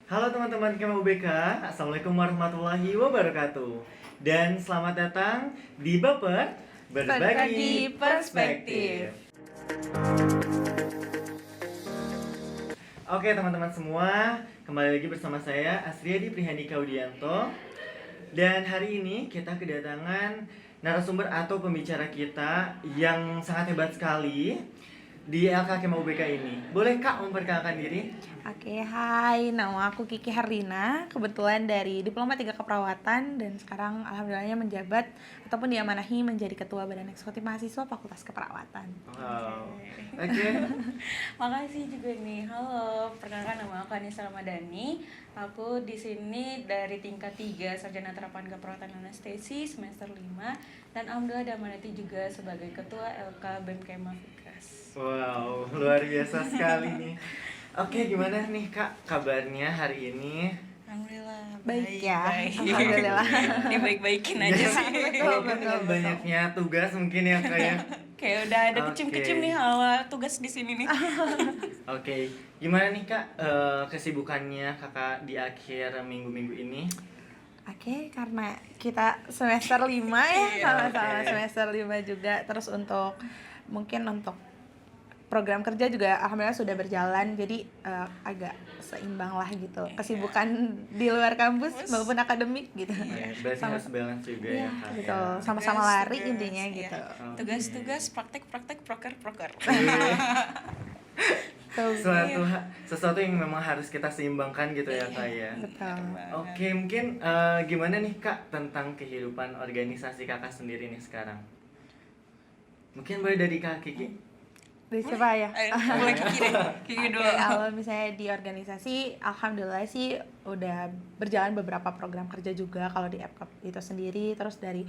Halo teman-teman Kema UBK, Assalamualaikum warahmatullahi wabarakatuh. Dan selamat datang di Baper Berbagi Perspektif. Oke teman-teman semua, kembali lagi bersama saya Asriadi Prihandika Widianto. Dan hari ini kita kedatangan narasumber atau pembicara kita yang sangat hebat sekali di LK Kema UBK ini. Boleh Kak memperkenalkan diri? Oke, hai, nama aku Kiki Herdina, kebetulan dari Diploma 3 Keperawatan dan sekarang alhamdulillahnya menjabat ataupun diamanahi menjadi Ketua Badan Eksekutif Mahasiswa Fakultas Keperawatan. Wow. Oke. Makasih juga nih. Halo, perkenalkan nama aku Anissa Ramadhani. Aku di sini dari tingkat 3 Sarjana Terapan Keperawatan Anestesi semester 5 dan alhamdulillah diamanati juga sebagai Ketua LK BEM Kema Fikas. Wow, luar biasa sekali nih. Oke, gimana nih Kak kabarnya hari ini? Alhamdulillah Baik ya, baik. alhamdulillah. Dibaik-baikin aja sih. Dengan banyaknya tugas mungkin ya Kak ya. Kayak udah ada Oke. kecim-kecim nih awal tugas di sini nih. Oke, gimana nih Kak kesibukannya Kakak di akhir minggu-minggu ini? Oke, karena kita semester 5 ya, Iya, sama-sama oke. semester 5 juga. Terus untuk program kerja juga alhamdulillah sudah berjalan, jadi agak seimbang lah gitu. Kesibukan di luar kampus maupun akademik gitu. Iya, berarti Sama- harus balance juga Iya, ya Kak. betul. Ya. Sama-sama Tugas, lari tugas, intinya iya. gitu. Tugas-tugas, praktek-praktek, proker. Tuh, Sesuatu yang memang harus kita seimbangkan gitu ya Kak ya. betul. Oke, mungkin gimana nih Kak tentang kehidupan organisasi Kakak sendiri nih sekarang? Mungkin boleh dari Kak Kiki? Dari siapa ya? Mulai Kiki deh. Kiki dulu. Oke, kalau misalnya di organisasi, alhamdulillah sih udah berjalan beberapa program kerja juga kalau di FKP itu sendiri. Terus dari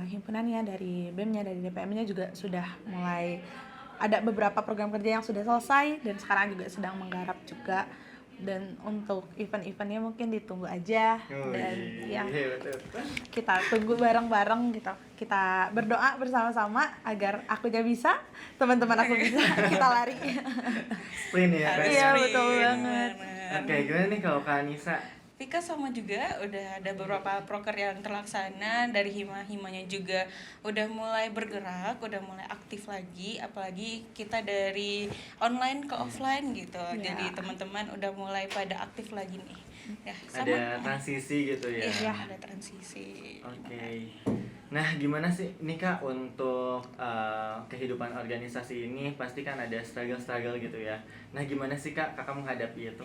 himpunannya, dari BEM-nya, dari DPM-nya juga sudah mulai ada beberapa program kerja yang sudah selesai dan sekarang juga sedang menggarap juga. Dan untuk event-eventnya mungkin ditunggu aja dan ya betul. kita tunggu bareng-bareng gitu. Kita berdoa bersama-sama agar akunya bisa, teman-teman aku bisa, kita lari. Sprint ya Kak? Iya, Sprint, betul banget. benar. Oke, gimana nih kalau Kak Anissa? Vika sama juga udah ada beberapa proker yang terlaksana, dari hima-himanya juga udah mulai bergerak, udah mulai aktif lagi, apalagi kita dari online ke offline gitu. Ya. Jadi teman-teman udah mulai pada aktif lagi nih. Ya, Ada transisi gitu ya? Iya, ada transisi. Oke. Nah, gimana sih nih Kak untuk kehidupan organisasi ini pasti kan ada struggle-struggle gitu ya. Nah, gimana sih Kak Kakak menghadapi itu?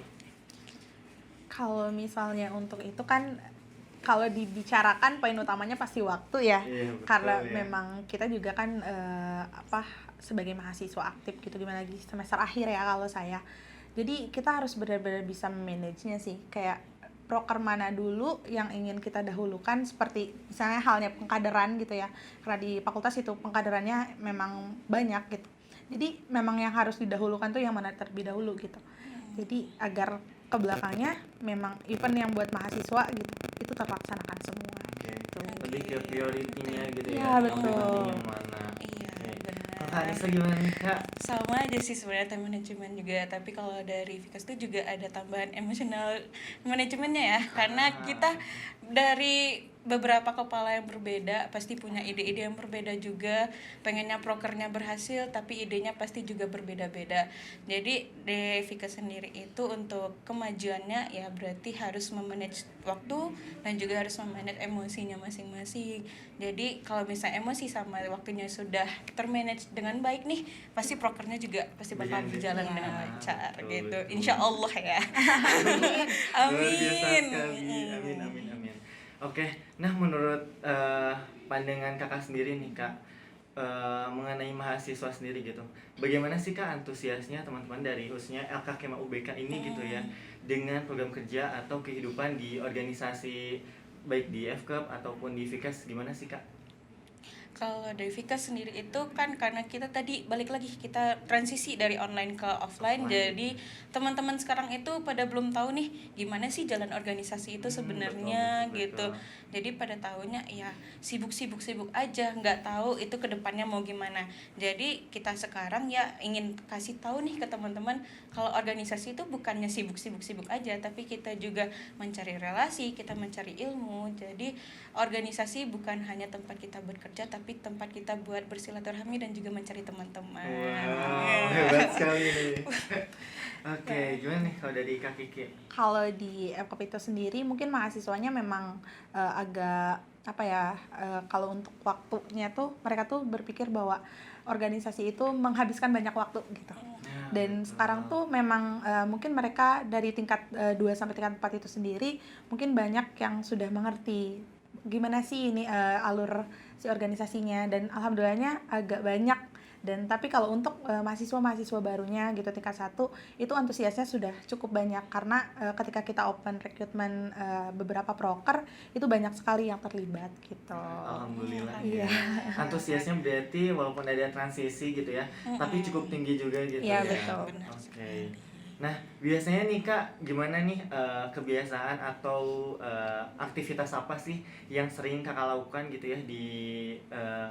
Kalau misalnya untuk itu kan, kalau dibicarakan poin utamanya pasti waktu ya. Iya, betul, Karena ya. memang kita juga kan sebagai mahasiswa aktif gitu, gimana lagi semester akhir ya kalau saya. Jadi kita harus benar-benar bisa manage-nya sih. Kayak proker mana dulu yang ingin kita dahulukan, seperti misalnya halnya pengkaderan gitu ya. Karena di fakultas itu pengkaderannya memang banyak gitu. Jadi memang yang harus didahulukan tuh yang mana terlebih dahulu gitu. Jadi agar ke belakangnya memang event yang buat mahasiswa gitu itu terlaksanakan semua. Oke. Gitu. Lebih ke prioritinya gitu Iya, ya. betul. Yang penting yang mana? Iya, Oke. benar. Kalau Kak Anissa gimana nih Kak? Sama aja sih sebenarnya time management juga, tapi kalau dari Vikas itu juga ada tambahan emotional manajemennya ya, karena kita dari beberapa kepala yang berbeda pasti punya ide-ide yang berbeda juga, pengennya prokernya berhasil tapi idenya pasti juga berbeda-beda. Jadi di Vikas sendiri itu untuk kemajuannya ya berarti harus memanage waktu dan juga harus memanage emosinya masing-masing. Jadi kalau misalnya emosi sama waktunya sudah termanage dengan baik nih, pasti prokernya juga pasti bakal berjalan Iya. dengan lancar Betul, gitu. betul. Insya Allah ya. Luar biasa Amin. sekali. Amin. Oke, nah menurut pandangan Kakak sendiri nih Kak, mengenai mahasiswa sendiri gitu, bagaimana sih Kak antusiasnya teman-teman dari khususnya LK Kema UBK ini gitu ya, dengan program kerja atau kehidupan di organisasi baik di FKUP ataupun di Fikas, gimana sih Kak? Kalau dari Vika sendiri itu kan karena kita tadi balik lagi kita transisi dari online ke offline, jadi teman-teman sekarang itu pada belum tahu nih gimana sih jalan organisasi itu sebenarnya betul, gitu. Jadi pada tahunya ya sibuk aja, nggak tahu itu kedepannya mau gimana. Jadi kita sekarang ya ingin kasih tahu nih ke teman-teman kalau organisasi itu bukannya sibuk aja, tapi kita juga mencari relasi, kita mencari ilmu. Jadi organisasi bukan hanya tempat kita bekerja, tapi tempat kita buat bersilaturahmi dan juga mencari teman-teman. Wow, hebat sekali nih. Oke, gimana nih kalau dari Kak Kiki? Kalau di FKP itu sendiri mungkin mahasiswanya memang agak apa ya, kalau untuk waktunya tuh mereka tuh berpikir bahwa organisasi itu menghabiskan banyak waktu gitu. Dan sekarang tuh memang mungkin mereka dari tingkat 2 sampai tingkat 4 itu sendiri mungkin banyak yang sudah mengerti gimana sih ini alur si organisasinya, dan alhamdulillahnya agak banyak. Dan tapi kalau untuk mahasiswa barunya gitu tingkat 1 itu antusiasnya sudah cukup banyak karena ketika kita open rekrutmen beberapa proker itu banyak sekali yang terlibat gitu. Alhamdulillah. Iya. Antusiasnya berarti walaupun ada transisi gitu ya, tapi cukup tinggi juga gitu Iya, ya. betul. Benar Oke. sekali. Nah, biasanya nih Kak, gimana nih kebiasaan atau aktivitas apa sih yang sering Kakak lakukan gitu ya di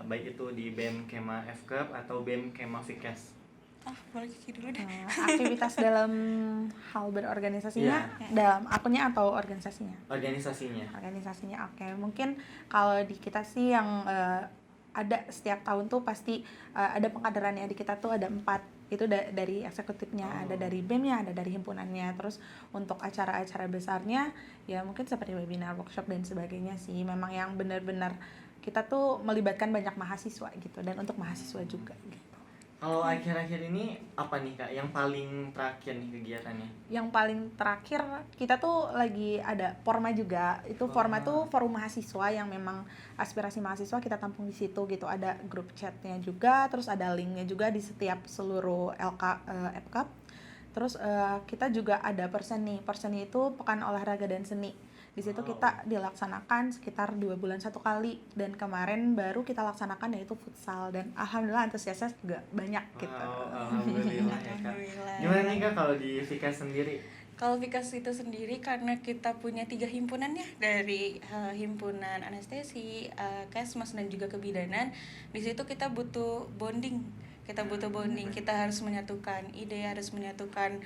baik itu di BEM Kema FKUP atau BEM Kema Fikes? Boleh Kiki dulu deh. Aktivitas dalam hal berorganisasinya dalam akunnya atau organisasinya? Organisasinya. Oke, mungkin kalau di kita sih yang ada setiap tahun tuh pasti ada pengkaderannya. Di kita tuh ada 4, itu dari eksekutifnya, ada dari BEM-nya, ada dari himpunannya. Terus untuk acara-acara besarnya ya mungkin seperti webinar, workshop dan sebagainya sih. Memang yang benar-benar kita tuh melibatkan banyak mahasiswa gitu, dan untuk mahasiswa juga gitu. Kalau akhir-akhir ini apa nih Kak yang paling terakhir nih kegiatannya? Yang paling terakhir kita tuh lagi ada Forma juga. Itu Forma tuh forum mahasiswa yang memang aspirasi mahasiswa kita tampung di situ gitu. Ada grup chatnya juga, terus ada linknya juga di setiap seluruh FKUP. Terus kita juga ada Perseni. Perseni itu Pekan Olahraga dan Seni. Di situ kita dilaksanakan sekitar 2 bulan 1 kali, dan kemarin baru kita laksanakan yaitu futsal, dan alhamdulillah antusiasnya juga banyak gitu. Alhamdulillah ya Kak. Alhamdulillah. Gimana nih Kak kalau di Vika sendiri? Kalau Vikas itu sendiri karena kita punya 3 himpunan ya, dari himpunan anestesi, kesmas dan juga kebidanan. Di situ kita butuh bonding. Kita harus menyatukan ide, harus menyatukan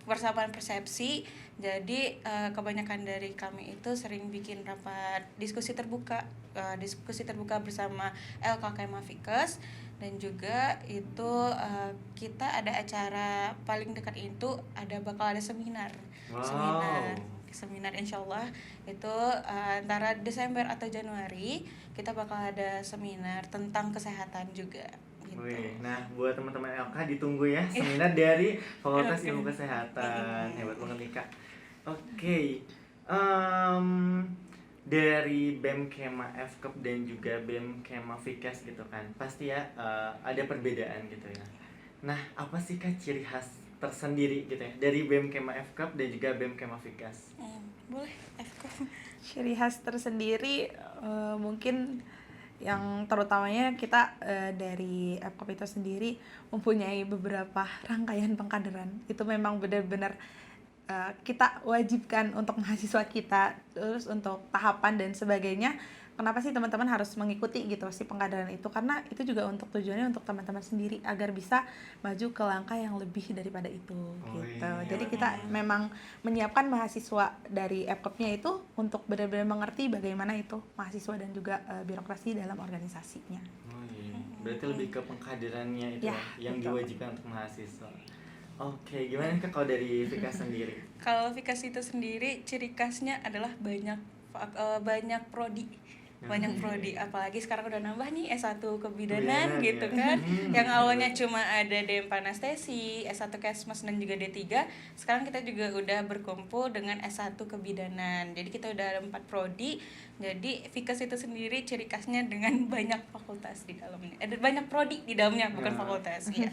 persamaan persepsi. Jadi kebanyakan dari kami itu sering bikin rapat diskusi terbuka bersama LKKM Fikes. Dan juga itu kita ada acara paling dekat itu bakal ada seminar. Seminar insyaallah itu antara Desember atau Januari kita bakal ada seminar tentang kesehatan juga gitu. Wih, nah buat teman-teman LK ditunggu ya seminar dari Fakultas Ilmu Kesehatan. Hebat banget nih Kak. Oke. Dari BEM Kema FKUP dan juga BEM Kema Fikes gitu kan, pasti ya ada perbedaan gitu ya. Nah, apa sih Kak ciri khas tersendiri gitu ya dari BEM Kema FKUP dan juga BEM Kema Fikes? Boleh, FKUP. Ciri khas tersendiri mungkin yang terutamanya kita dari FKUP itu sendiri mempunyai beberapa rangkaian pengkaderan. Itu memang benar-benar kita wajibkan untuk mahasiswa kita, terus untuk tahapan dan sebagainya. Kenapa sih teman-teman harus mengikuti gitu si pengkaderan itu? Karena itu juga untuk tujuannya untuk teman-teman sendiri agar bisa maju ke langkah yang lebih daripada itu gitu. Iya. Jadi kita memang menyiapkan mahasiswa dari FKUP-nya itu untuk benar-benar mengerti bagaimana itu mahasiswa dan juga birokrasi dalam organisasinya. Berarti lebih ke pengkaderannya itu Ya, yang betul. diwajibkan untuk mahasiswa. Oke, gimana Kak kalau dari Vika sendiri? Kalau Vikas itu sendiri ciri khasnya adalah banyak prodi. Apalagi sekarang udah nambah nih S1 kebidanan gitu kan. Yang awalnya cuma ada DM Anestesi, S1 Kesmas dan juga D3, sekarang kita juga udah berkumpul dengan S1 kebidanan. Jadi kita udah ada 4 prodi. Jadi Vikas itu sendiri ciri khasnya dengan banyak fakultas di dalamnya. Ada banyak prodi di dalamnya, bukan fakultas. Iya.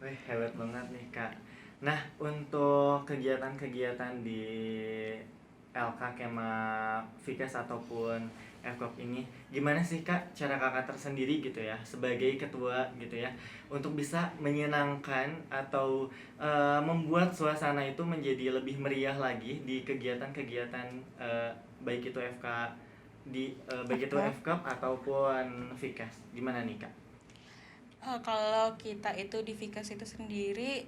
Wih, hebat banget nih Kak. Nah, untuk kegiatan-kegiatan di LK Kema Vikas ataupun FKOP ini, gimana sih Kak cara Kakak tersendiri gitu ya sebagai ketua gitu ya untuk bisa menyenangkan atau membuat suasana itu menjadi lebih meriah lagi di kegiatan-kegiatan baik itu baik itu FKOP ataupun Vikas, gimana nih Kak? Kalau kita itu di Vikas itu sendiri,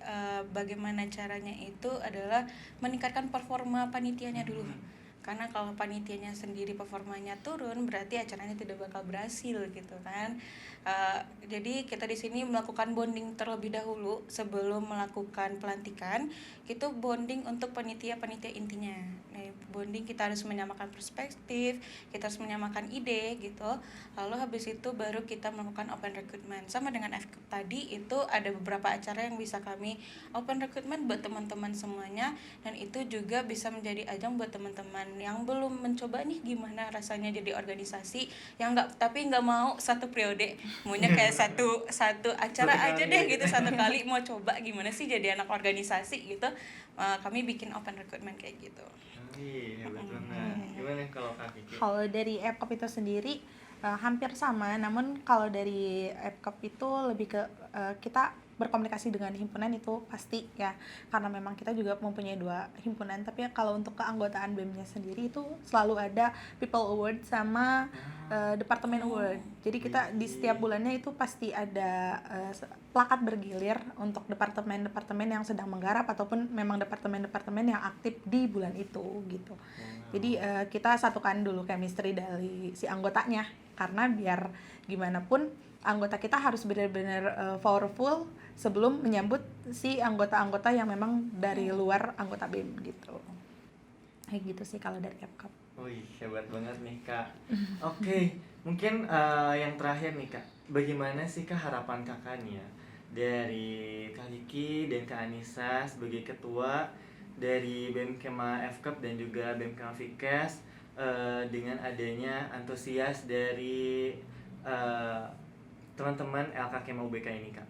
bagaimana caranya itu adalah meningkatkan performa panitianya dulu. Karena kalau panitianya sendiri performanya turun, berarti acaranya tidak bakal berhasil gitu kan. Jadi kita di sini melakukan bonding terlebih dahulu sebelum melakukan pelantikan. Itu bonding untuk panitia-panitia intinya. Nah, bonding kita harus menyamakan perspektif, kita harus menyamakan ide gitu. Lalu habis itu baru kita melakukan open recruitment. Sama dengan FKIP tadi, itu ada beberapa acara yang bisa kami open recruitment buat teman-teman semuanya, dan itu juga bisa menjadi ajang buat teman-teman yang belum mencoba nih gimana rasanya jadi organisasi, yang nggak mau satu periode, maunya kayak satu acara aja deh gitu, satu kali mau coba gimana sih jadi anak organisasi gitu. Kami bikin open recruitment kayak gitu. Hebat banget. Gimana kalau Kak Kiki? Kalau dari FKOP itu sendiri hampir sama, namun kalau dari FKOP itu lebih ke kita berkomunikasi dengan himpunan itu pasti ya, karena memang kita juga mempunyai 2 himpunan. Tapi ya kalau untuk keanggotaan BEM-nya sendiri itu selalu ada People Award sama Departemen Award. Jadi kita di setiap bulannya itu pasti ada plakat bergilir untuk departemen-departemen yang sedang menggarap ataupun memang departemen-departemen yang aktif di bulan itu gitu. Jadi kita satukan dulu chemistry dari si anggotanya, karena biar gimana pun anggota kita harus benar-benar powerful sebelum menyambut si anggota-anggota yang memang dari luar anggota BEM gitu. Kayak gitu sih kalau dari FKOP. Wih, hebat banget nih Kak. Oke, mungkin yang terakhir nih Kak, bagaimana sih Kak harapan Kakak nih ya dari Kak Kiki dan Kak Anissa sebagai ketua dari BEM Kema FKOP dan juga BEM Kema Vikas dengan adanya antusias dari teman-teman LK Kema UBK ini Kak?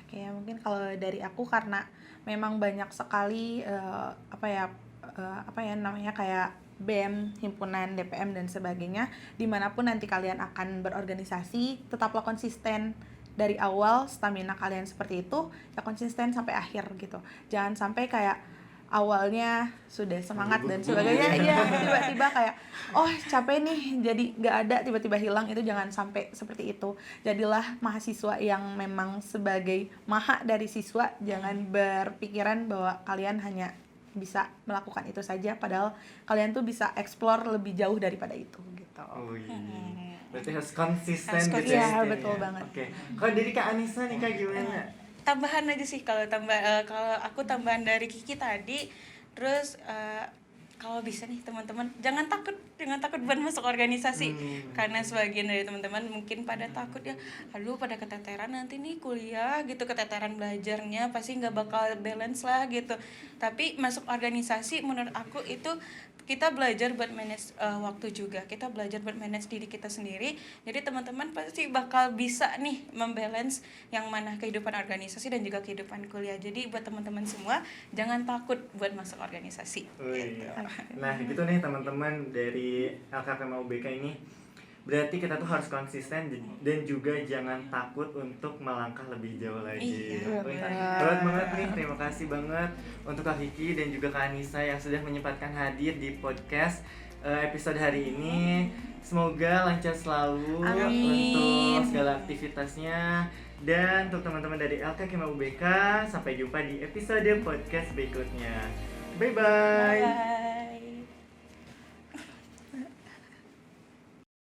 Oke, mungkin kalau dari aku karena memang banyak sekali namanya kayak BEM, himpunan, DPM dan sebagainya, dimanapun nanti kalian akan berorganisasi, tetaplah konsisten dari awal, stamina kalian seperti itu, ya konsisten sampai akhir gitu. Jangan sampai kayak awalnya sudah semangat dan sebagainya, iya tiba-tiba kayak capek nih jadi nggak ada, tiba-tiba hilang. Itu jangan sampai seperti itu. Jadilah mahasiswa yang memang sebagai maha dari siswa, jangan berpikiran bahwa kalian hanya bisa melakukan itu saja, padahal kalian tuh bisa explore lebih jauh daripada itu gitu. Oh iya. Berarti harus konsisten gitu ya. ya. Betul banget. Oke. Kalau dari Kak Anissa nih Kak gimana? Tambahan aja sih, kalau aku tambahan dari Kiki tadi, terus kalau bisa nih teman-teman jangan takut buat masuk organisasi. Karena sebagian dari teman-teman mungkin pada takut ya, aduh pada keteteran nanti nih kuliah gitu, keteteran belajarnya pasti nggak bakal balance lah gitu. Tapi masuk organisasi menurut aku itu kita belajar buat manage waktu juga, kita belajar buat manage diri kita sendiri. Jadi teman-teman pasti bakal bisa nih membalance yang mana kehidupan organisasi dan juga kehidupan kuliah. Jadi buat teman-teman semua jangan takut buat masuk organisasi. Gitu. Nah gitu nih teman-teman dari LKKM UBK ini, berarti kita tuh harus konsisten dan juga jangan takut untuk melangkah lebih jauh lagi. Berat banget nih, terima kasih banget untuk Kak Kiki dan juga Kak Anissa yang sudah menyempatkan hadir di podcast episode hari ini. Semoga lancar selalu untuk segala aktivitasnya. Dan untuk teman-teman dari LKKM UBK, sampai jumpa di episode podcast berikutnya. Bye-bye.